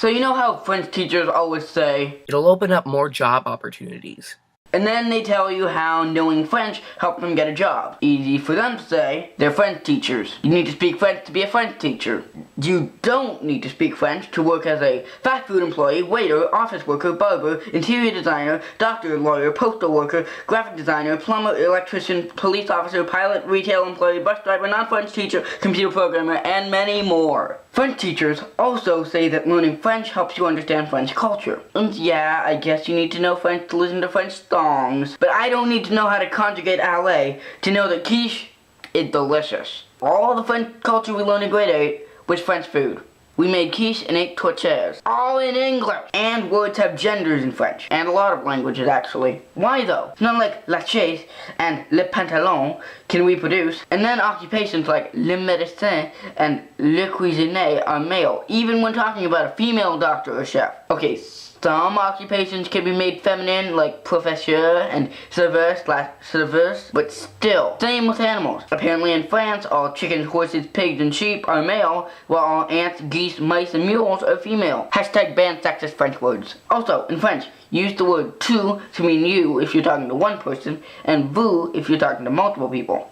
So you know how French teachers always say, It'll open up more job opportunities. and then they tell you how knowing French helped them get a job. Easy for them to say. They're French teachers. You need to speak French to be a French teacher. You don't need to speak French to work as a fast food employee, waiter, office worker, barber, interior designer, doctor, lawyer, postal worker, graphic designer, plumber, electrician, police officer, pilot, retail employee, bus driver, non-French teacher, computer programmer, and many more. French teachers also say that learning French helps you understand French culture. And yeah, I guess you need to know French to listen to French songs, but I don't need to know how to conjugate aller to know that quiche is delicious. All the French culture we learned in grade 8 was French food. We made quiche and ate tortillas, all in English. And words have genders in French, and a lot of languages actually. Why though? It's not like la chaise and le pantalon can reproduce, and then occupations like le médecin and le cuisinier are male, even when talking about a female doctor or chef. Okay, some occupations can be made feminine, like professeur and serveur/serveuse, but still, same with animals. Apparently in France, all chickens, horses, pigs, and sheep are male, while all ants, geese, mice, and mules are female. Hashtag ban sexist French words. Also, in French, use the word tu to mean you if you're talking to one person, and vous if you're talking to multiple people.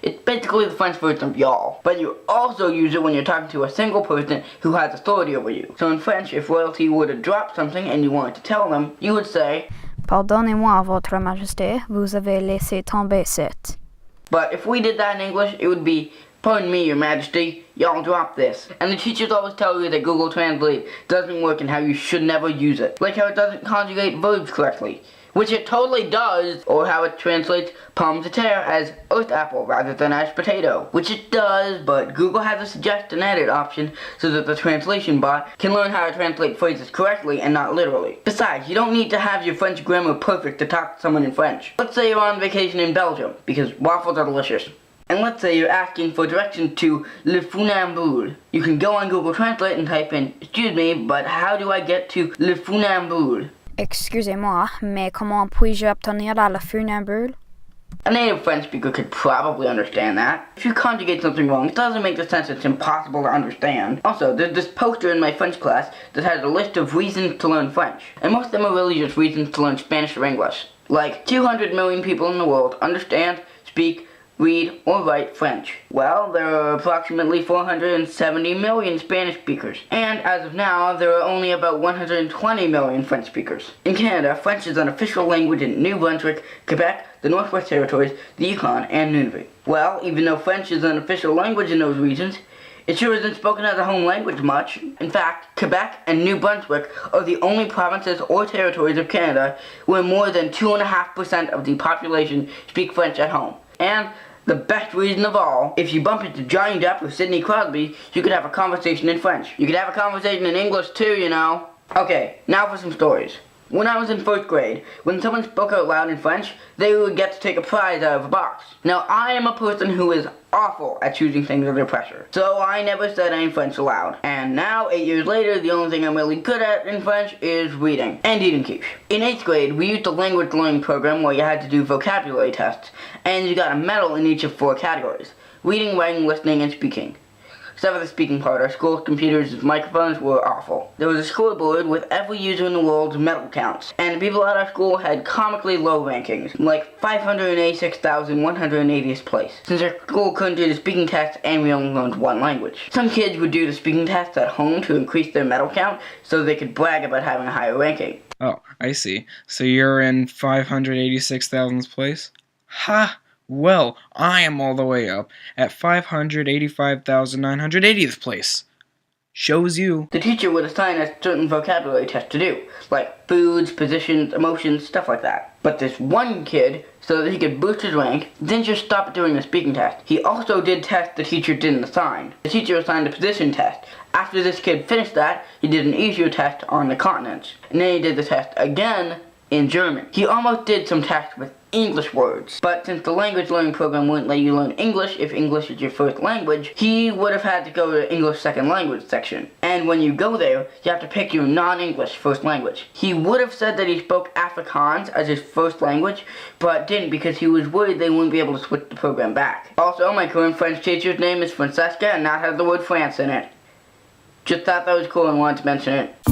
It's basically the French version of y'all, but you also use it when you're talking to a single person who has authority over you. So in French, if royalty were to drop something and you wanted to tell them, you would say, Pardonnez-moi, Votre Majesté, vous avez laissé tomber cette. But if we did that in English, it would be, pardon me, Your Majesty, y'all drop this. And the teachers always tell you that Google Translate doesn't work and how you should never use it. Like how it doesn't conjugate verbs correctly, which it totally does, or how it translates pomme de terre as earth apple rather than as potato, which it does, but Google has a suggest and edit option so that the translation bot can learn how to translate phrases correctly and not literally. Besides, you don't need to have your French grammar perfect to talk to someone in French. Let's say you're on vacation in Belgium, because waffles are delicious. And let's say you're asking for directions to Le Funambule. You can go on Google Translate and type in, excuse me, but how do I get to Le Funambule? Excusez-moi, mais comment puis-je obtenir la funambule? A native French speaker could probably understand that. If you conjugate something wrong, it doesn't make the sense it's impossible to understand. Also, there's this poster in my French class that has a list of reasons to learn French. And most of them are really just reasons to learn Spanish or English. Like, 200 million people in the world understand, speak, read, or write French. Well, there are approximately 470 million Spanish speakers. And as of now, there are only about 120 million French speakers. In Canada, French is an official language in New Brunswick, Quebec, the Northwest Territories, the Yukon, and Nunavut. Well, even though French is an official language in those regions, it sure isn't spoken as a home language much. In fact, Quebec and New Brunswick are the only provinces or territories of Canada where more than 2.5% of the population speak French at home. And the best reason of all, if you bump into Johnny Depp or Sidney Crosby, you could have a conversation in French. You could have a conversation in English too, you know. Okay, now for some stories. When I was in 1st grade, when someone spoke out loud in French, they would get to take a prize out of a box. Now, I am a person who is awful at choosing things under pressure, so I never said any French aloud. And now, 8 years later, the only thing I'm really good at in French is reading and eating quiche. In 8th grade, we used a language learning program where you had to do vocabulary tests, and you got a medal in each of 4 categories: reading, writing, listening, and speaking. Except for the speaking part, our school's computers and microphones were awful. There was a scoreboard with every user in the world's medal counts, and the people at our school had comically low rankings, like 586,180th place, since our school couldn't do the speaking test and we only learned one language. Some kids would do the speaking test at home to increase their medal count so they could brag about having a higher ranking. Oh, I see. So you're in 586,000th place? Ha! Well, I am all the way up at 585,980th place. Shows you. The teacher would assign us certain vocabulary tests to do, like foods, positions, emotions, stuff like that. But this one kid, so that he could boost his rank, didn't just stop doing the speaking test. He also did tests the teacher didn't assign. The teacher assigned a position test. After this kid finished that, he did an easier test on the continents. And then he did the test again in German. He almost did some tests with English words, but since the language learning program wouldn't let you learn English if English is your first language, he would have had to go to English second language section. And when you go there, you have to pick your non-English first language. He would have said that he spoke Afrikaans as his first language, but didn't because he was worried they wouldn't be able to switch the program back. Also, my current French teacher's name is Francesca, and that has the word France in it. Just thought that was cool and wanted to mention it.